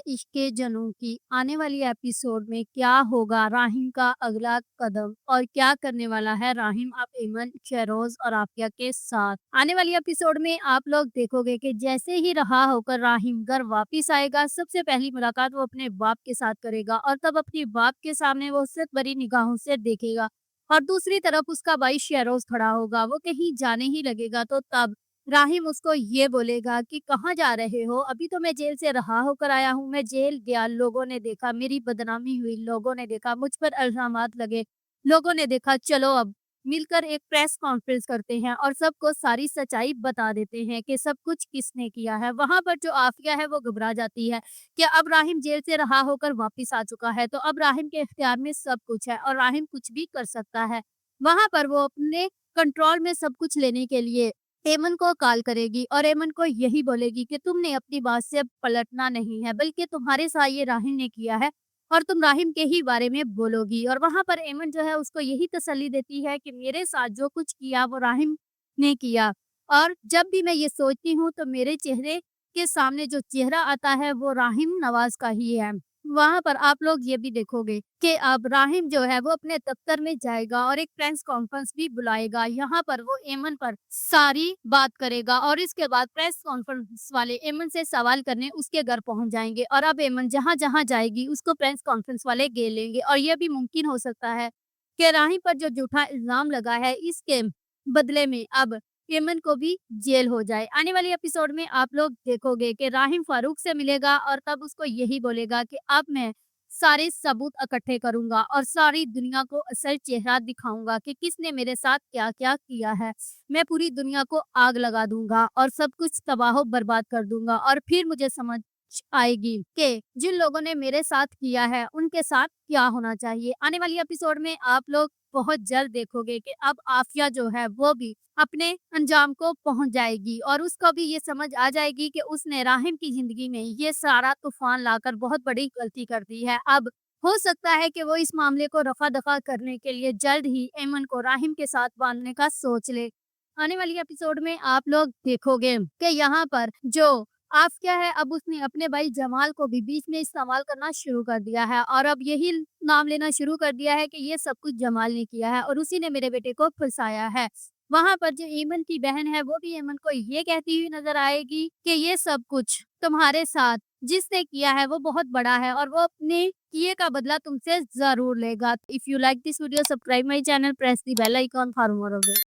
इश्क के जनों की आने वाली एपिसोड में क्या होगा राहिम का अगला कदम और क्या करने वाला है राहिम अब इमन शेरोज और आफिया के साथ। आने वाली एपिसोड में आप लोग देखोगे कि जैसे ही रहा होकर राहिम घर वापिस आएगा, सबसे पहली मुलाकात वो अपने बाप के साथ करेगा और तब अपने बाप के सामने वो सिर्फ बड़ी निगाहों से देखेगा और दूसरी तरफ उसका भाई शेरोज खड़ा होगा। वो कहीं जाने ही लगेगा तो तब राहिम उसको ये बोलेगा कि कहाँ जा रहे हो? अभी तो मैं जेल से रहा होकर आया हूँ। मैं जेल गया, लोगों ने देखा, मेरी बदनामी हुई, लोगों ने देखा, मुझ पर इल्ज़ामात लगे, लोगों ने देखा, चलो अब मिलकर एक प्रेस कॉन्फ्रेंस करते हैं और सबको सारी सच्चाई बता देते हैं कि सब कुछ किसने किया है। वहाँ पर जो आफिया है वो घबरा जाती है कि अब राहिम जेल से रहा होकर वापिस आ चुका है, तो अब राहिम के इख्तियार में सब कुछ है और राहिम कुछ भी कर सकता है। वहाँ पर वो अपने कंट्रोल में सब कुछ लेने के लिए एमन को कॉल करेगी और एमन को यही बोलेगी कि तुमने अपनी बात से अब पलटना नहीं है, बल्कि तुम्हारे साथ ये राहिम ने किया है और तुम राहिम के ही बारे में बोलोगी। और वहां पर एमन जो है उसको यही तसल्ली देती है कि मेरे साथ जो कुछ किया वो राहिम ने किया और जब भी मैं ये सोचती हूँ तो मेरे चेहरे के सामने जो चेहरा आता है वो राहिम नवाज का ही है। वहां पर आप लोग ये भी देखोगे कि अब राहिम जो है वो अपने दफ्तर में जाएगा और एक प्रेस कॉन्फ्रेंस भी बुलाएगा। यहाँ पर वो एमन पर सारी बात करेगा और इसके बाद प्रेस कॉन्फ्रेंस वाले एमन से सवाल करने उसके घर पहुंच जाएंगे और अब एमन जहाँ जहाँ जाएगी उसको प्रेस कॉन्फ्रेंस वाले घेर लेंगे और यह भी मुमकिन हो सकता है कि राहिम पर जो झूठा इल्जाम लगा है इसके बदले में अब एमन को भी जेल हो जाए। आने वाली एपिसोड में आप लोग देखोगे कि राहिम फारूक से मिलेगा और तब उसको यही बोलेगा कि अब मैं सारे सबूत इकट्ठे करूंगा और सारी दुनिया को असल चेहरा दिखाऊंगा कि किसने मेरे साथ क्या-क्या किया है। मैं पूरी दुनिया को आग लगा दूंगा और सब कुछ तबाह बर्बाद कर दूंगा और फिर मुझे समझ आएगी कि जिन लोगों ने मेरे साथ किया है उनके साथ क्या होना चाहिए। आने वाली एपिसोड में आप लोग बहुत जल्द देखोगे कि अब आफिया जो है वो भी अपने अंजाम को पहुंच जाएगी और उसको भी ये समझ आ जाएगी कि उसने राहिम की जिंदगी में ये सारा तूफान लाकर बहुत बड़ी गलती कर दी है। अब हो सकता है कि वो इस मामले को रफा दफा करने के लिए जल्द ही एमन को राहिम के साथ बांधने का सोच ले। आने वाली एपिसोड में आप लोग देखोगे कि यहाँ पर जो आफिया है अब उसने अपने भाई जमाल को भी बीच में इस्तेमाल करना शुरू कर दिया है और अब यही नाम लेना शुरू कर दिया है कि ये सब कुछ जमाल ने किया है और उसी ने मेरे बेटे को फंसाया है। वहाँ पर जो ईमन की बहन है वो भी ईमन को ये कहती हुई नजर आएगी कि ये सब कुछ तुम्हारे साथ जिसने किया है वो बहुत बड़ा है और वो अपने किए का बदला तुमसे जरूर लेगा। If you like this video subscribe my channel, press the bell icon for more updates.